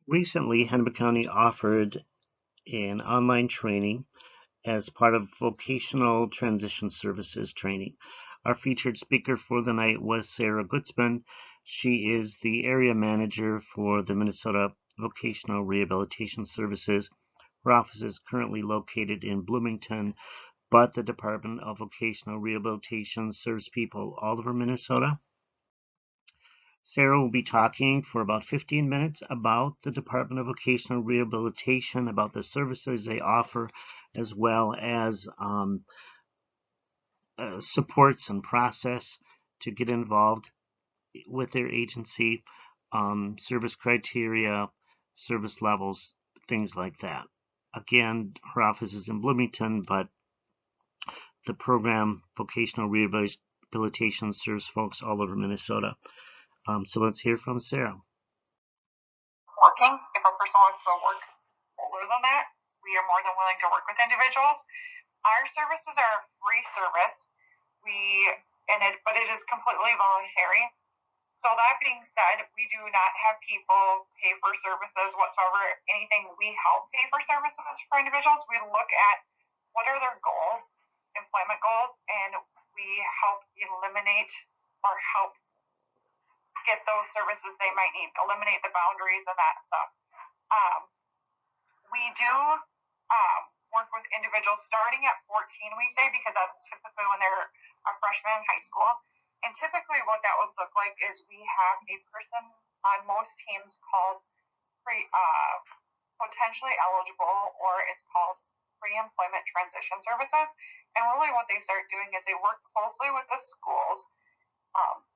Recently, Hennepin County offered an online training as part of Vocational Transition Services training. Our featured speaker for the night was Sarah Gutzman. She is the area manager for the Minnesota Vocational Rehabilitation Services. Her office is currently located in Bloomington, but the Department of Vocational Rehabilitation serves people all over Minnesota. Sarah will be talking for about 15 minutes about the Department of Vocational Rehabilitation, about the services they offer, as well as supports and process to get involved with their agency, service criteria, service levels, things like that. Again, her office is in Bloomington, but the program Vocational Rehabilitation serves folks all over Minnesota. So let's hear from Sarah. Working. If a person wants to work older than that, we are more than willing to work with individuals. Our services are a free service. But it is completely voluntary. So that being said, we do not have people pay for services whatsoever. Anything we help pay for services for individuals, we look at what are their goals, employment goals, and we help eliminate or help get those services they might need, eliminate the boundaries and that stuff. We do work with individuals starting at 14, we say, because that's typically when they're a freshman in high school. And typically what that would look like is we have a person on most teams called potentially eligible, or it's called pre-employment transition services. And really what they start doing is they work closely with the schools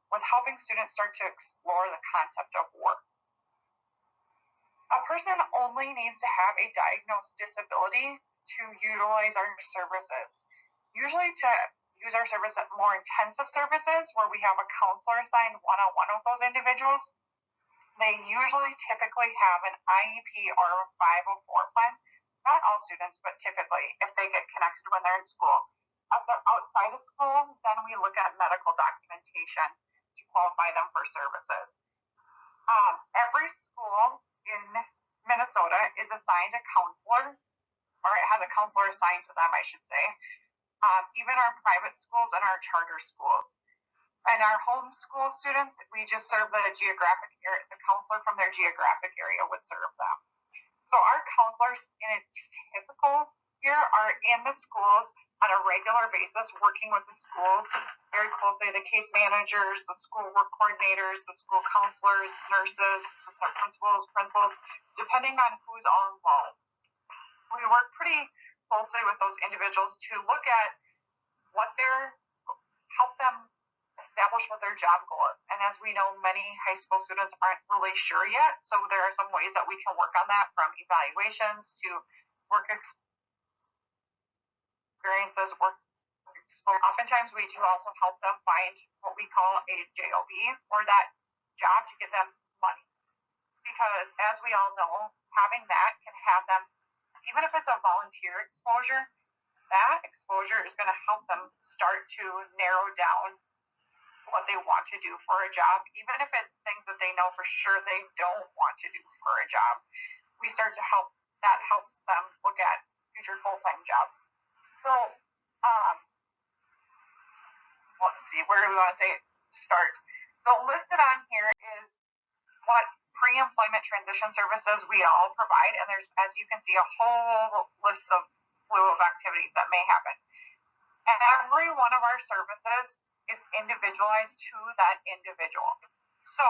with helping students start to explore the concept of work. A person only needs to have a diagnosed disability to utilize our services. Usually to use our service at more intensive services where we have a counselor assigned one-on-one with those individuals, they usually typically have an IEP or a 504 plan. Not all students, but typically if they get connected when they're in school. If they're outside of school, then we look at medical documentation to qualify them for services. Every school in Minnesota is assigned a counselor, or it has a counselor assigned to them, I should say. Even our private schools and our charter schools. And our homeschool students, we just serve the geographic area. The counselor from their geographic area would serve them. So our counselors in a typical year are in the schools on a regular basis, working with the schools very closely, the case managers, the school work coordinators, the school counselors, nurses, assistant principals, depending on who's all involved. We work pretty closely with those individuals to look at help them establish what their job goal is. And as we know, many high school students aren't really sure yet, so there are some ways that we can work on that, from evaluations to work experiences, Oftentimes we do also help them find what we call a JOB, or that job to get them money. Because as we all know, having that can have them, even if it's a volunteer exposure, that exposure is going to help them start to narrow down what they want to do for a job, even if it's things that they know for sure they don't want to do for a job. We start to help, that helps them look at future full-time jobs. So, let's see, where do we want to say start? So listed on here is what pre-employment transition services we all provide, and there's, as you can see, a whole list of slew of activities that may happen. And every one of our services is individualized to that individual. So,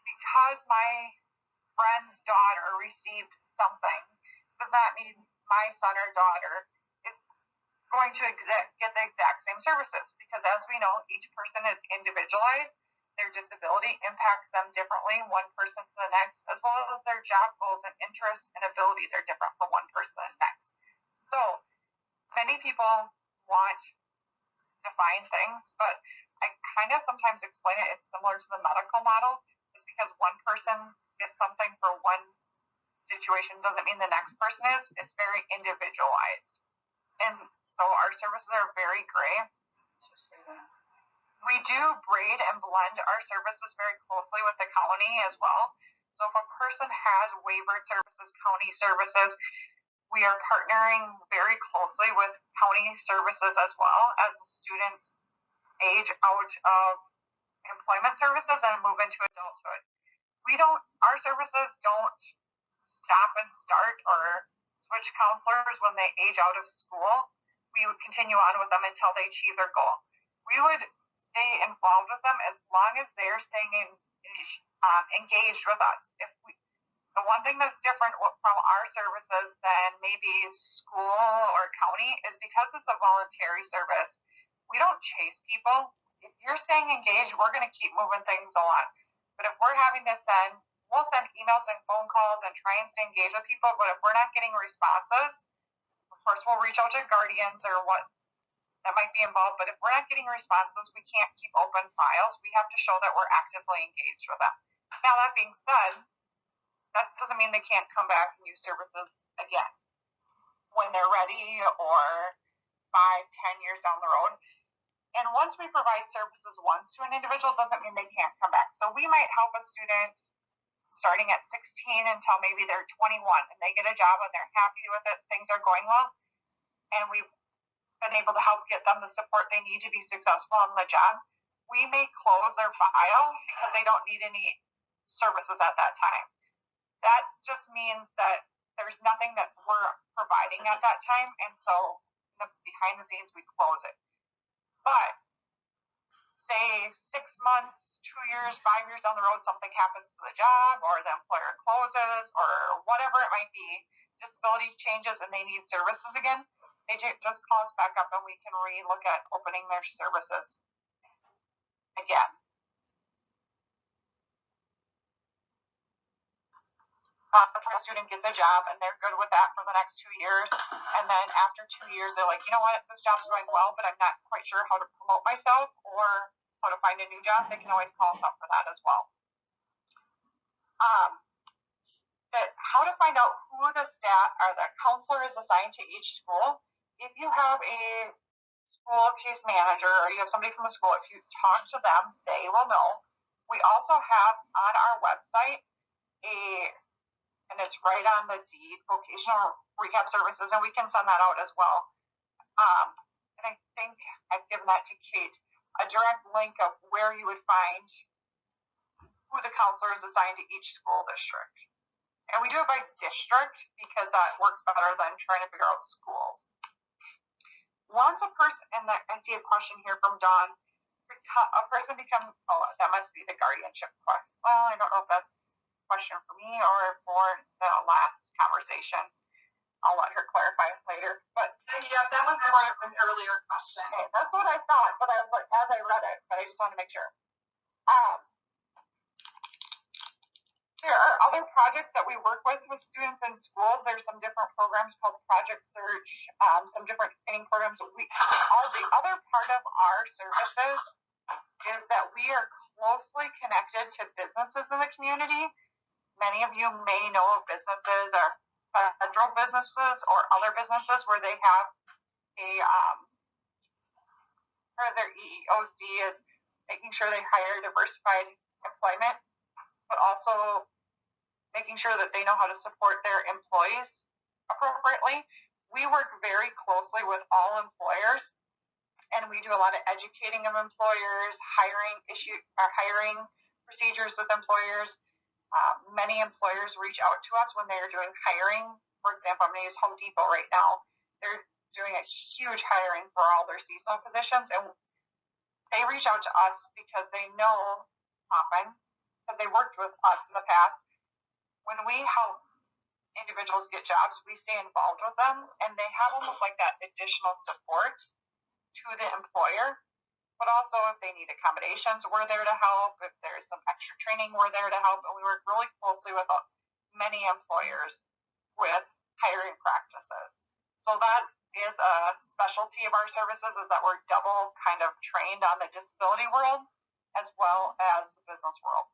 because my friend's daughter received something, does not mean my son or daughter is going to get the exact same services, because as we know, each person is individualized. Their disability impacts them differently, one person to the next, as well as their job goals and interests and abilities are different from one person to the next. So many people want to find things, but I kind of sometimes explain it as similar to the medical model, just because one person gets something for one situation doesn't mean the next person is. It's very individualized. And so our services are very gray. We do braid and blend our services very closely with the county as well. So if a person has waivered services, county services, we are partnering very closely with county services as well as students age out of employment services and move into adulthood. Our services don't stop and start or switch counselors when they age out of school. We would continue on with them until they achieve their goal. We would stay involved with them as long as they're staying engaged with us. The one thing that's different from our services than maybe school or county is because it's a voluntary service. We don't chase people. If you're staying engaged, we're going to keep moving things along. But if we're having to we'll send emails and phone calls and try and stay engaged with people. But if we're not getting responses, of course, we'll reach out to guardians or what that might be involved. But if we're not getting responses, we can't keep open files. We have to show that we're actively engaged with them. Now, that being said, that doesn't mean they can't come back and use services again when they're ready or 5-10 years down the road. And once we provide services once to an individual doesn't mean they can't come back. So we might help a student starting at 16 until maybe they're 21 and they get a job and they're happy with it, things are going well, and we've been able to help get them the support they need to be successful on the job. We may close their file because they don't need any services at that time. That just means that there's nothing that we're providing at that time, and so behind the scenes we close it. But say 6 months, 2 years, 5 years down the road, something happens to the job or the employer closes or whatever it might be, disability changes and they need services again, they just call us back up and we can re-look at opening their services again. If a student gets a job and they're good with that for the next 2 years, and then after 2 years they're like, you know what, this job's going well, but I'm not quite sure how to promote myself or how to find a new job, they can always call us up for that as well. How to find out who the counselor is assigned to each school. If you have a school case manager or you have somebody from the school, if you talk to them, they will know. We also have on our website and it's right on the deed, Vocational Rehab Services, and we can send that out as well. And I think I've given that to Kate, a direct link of where you would find who the counselor is assigned to each school district. And we do it by district because that works better than trying to figure out schools. Once a person, and I see a question here from Dawn, a person becomes, that must be the guardianship question. Well, I don't know if that's a question for me or for the last conversation. I'll let her clarify later. But yeah, that was more of an earlier question. Okay, that's what I thought, but I was like, as I read it, but I just want to make sure. There are other projects that we work with students in schools. There's some different programs called Project Search, some different training programs. The other part of our services is that we are closely connected to businesses in the community. Many of you may know of businesses or federal businesses or other businesses where they have part of their EEOC is making sure they hire diversified employment, but also making sure that they know how to support their employees appropriately. We work very closely with all employers, and we do a lot of educating of employers, hiring procedures with employers. Many employers reach out to us when they're doing hiring. For example, I'm going to use Home Depot right now. They're doing a huge hiring for all their seasonal positions, and they reach out to us because they know often, because they worked with us in the past, when we help individuals get jobs, we stay involved with them, and they have almost like that additional support to the employer. But also, if they need accommodations, we're there to help. If there's some extra training, we're there to help. And we work really closely with many employers with hiring practices. So that is a specialty of our services, is that we're double kind of trained on the disability world as well as the business world.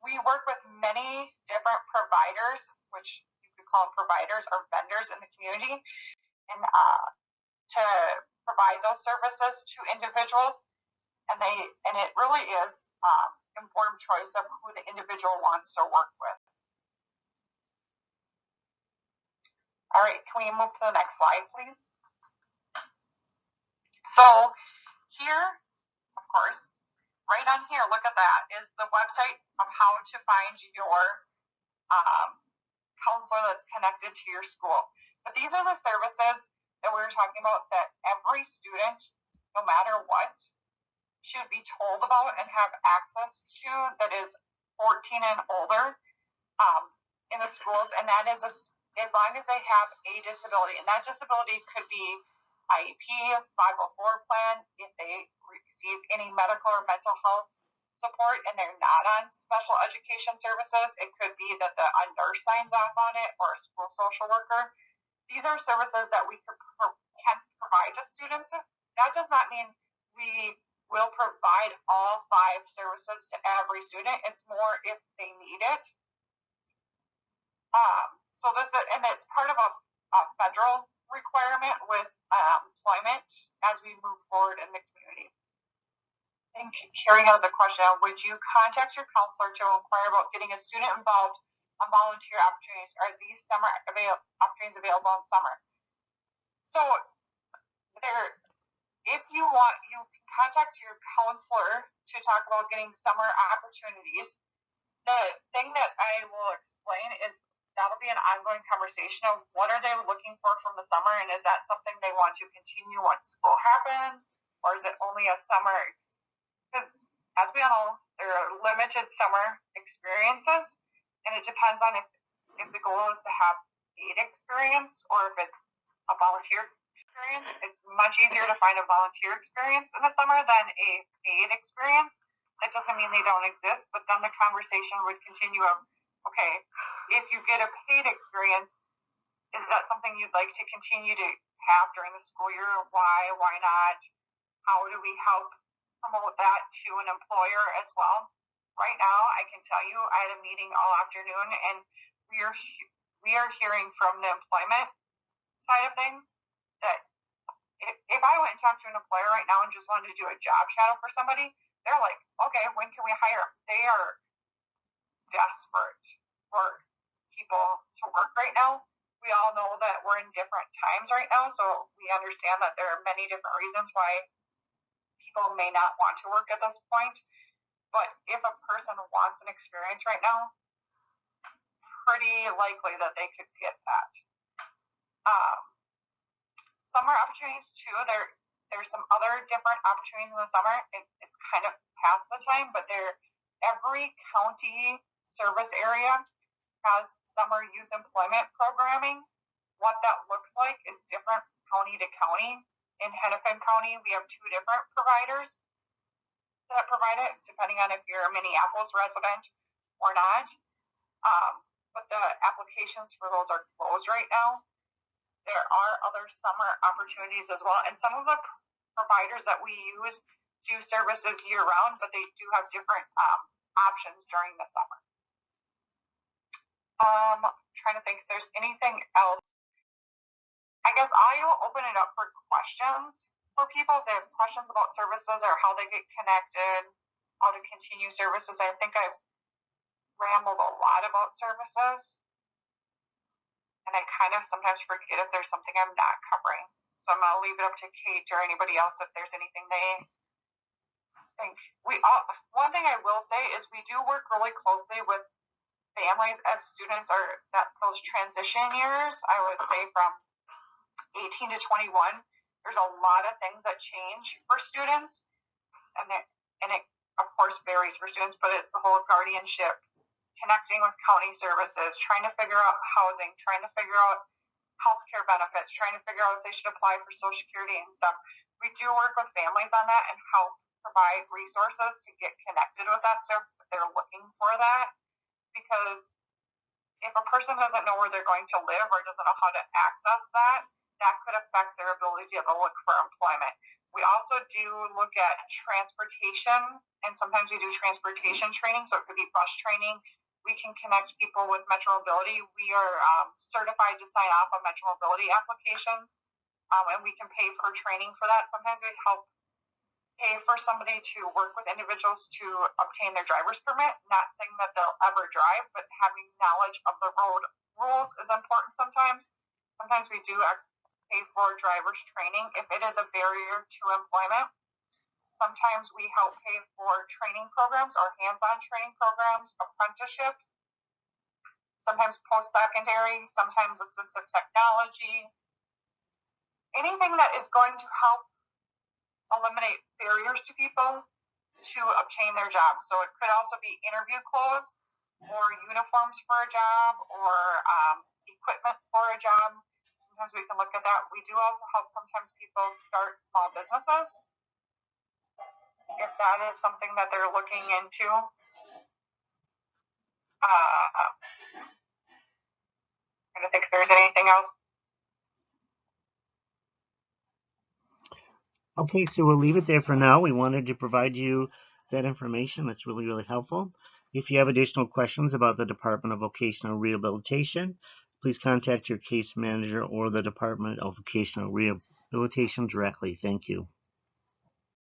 We work with many different providers, which you could call them providers or vendors in the community, and to provide those services to individuals. and it really is informed choice of who the individual wants to work with. All right, can we move to the next slide, please? So here, of course, right on here, look at that, is the website of how to find your counselor that's connected to your school. But these are the services that we were talking about that every student, no matter what, should be told about and have access to, that is 14 and older in the schools, and that is as long as they have a disability. And that disability could be IEP, 504 plan, if they receive any medical or mental health support and they're not on special education services. It could be that a nurse signs off on it or a school social worker. These are services that we can provide to students. That does not mean we will provide all 5 services to every student. It's more if they need it. So this is, and it's part of a federal requirement with employment as we move forward in the community. And Carrie has a question. Would you contact your counselor to inquire about getting a student involved on volunteer opportunities? Are these summer opportunities available in summer? So if you want, you can contact your counselor to talk about getting summer opportunities. The thing that I will explain is that'll be an ongoing conversation of what are they looking for from the summer, and is that something they want to continue once school happens, or is it only a summer? Because as we all know, there are limited summer experiences, and it depends on if the goal is to have paid experience or if it's a volunteer experience. It's much easier to find a volunteer experience in the summer than a paid experience. That doesn't mean they don't exist, but then the conversation would continue of, okay, if you get a paid experience, is that something you'd like to continue to have during the school year? Why not? How do we help promote that to an employer as well? Right now, I can tell you, I had a meeting all afternoon, and we are hearing from the employment side of things that if I went and talked to an employer right now and just wanted to do a job shadow for somebody, they're like, okay, when can we hire them? They are desperate for people to work right now. We all know that we're in different times right now, so we understand that there are many different reasons why people may not want to work at this point. But if a person wants an experience right now, pretty likely that they could get that. Summer opportunities too, there's some other different opportunities in the summer. It's kind of past the time, but every county service area has summer youth employment programming. What that looks like is different county to county. In Hennepin County, we have 2 different providers that provide it, depending on if you're a Minneapolis resident or not. But the applications for those are closed right now. There are other summer opportunities as well, and some of the providers that we use do services year-round, but they do have different options during the summer. Trying to think if there's anything else. I guess I will open it up for questions for people if they have questions about services or how they get connected, how to continue services. I think I've rambled a lot about services, and I kind of sometimes forget if there's something I'm not covering. So I'm going to leave it up to Kate or anybody else if there's anything they think. One thing I will say is we do work really closely with families as students are those transition years. I would say from 18 to 21, there's a lot of things that change for students, and it of course varies for students, but it's the whole guardianship, connecting with county services, trying to figure out housing, trying to figure out healthcare benefits, trying to figure out if they should apply for Social Security and stuff. We do work with families on that and help provide resources to get connected with that stuff if they're looking for that. Because if a person doesn't know where they're going to live or doesn't know how to access that, that could affect their ability to be able to look for employment. We also do look at transportation, and sometimes we do transportation training, so it could be bus training. We can connect people with Metro Mobility. We are certified to sign off on Metro Mobility applications, and we can pay for training for that. Sometimes we help pay for somebody to work with individuals to obtain their driver's permit. Not saying that they'll ever drive, but having knowledge of the road rules is important sometimes. Sometimes we do pay for driver's training if it is a barrier to employment. Sometimes we help pay for training programs or hands-on training programs, apprenticeships, sometimes post-secondary, sometimes assistive technology, anything that is going to help eliminate barriers to people to obtain their job. So it could also be interview clothes or uniforms for a job or equipment for a job. Sometimes we can look at that. We do also help sometimes people start small businesses if that is something that they're looking into. I don't think there's anything else. Okay, so we'll leave it there for now. We wanted to provide you that information. That's really, really helpful. If you have additional questions about the Department of Vocational Rehabilitation, please contact your case manager or the Department of Vocational Rehabilitation directly. Thank you.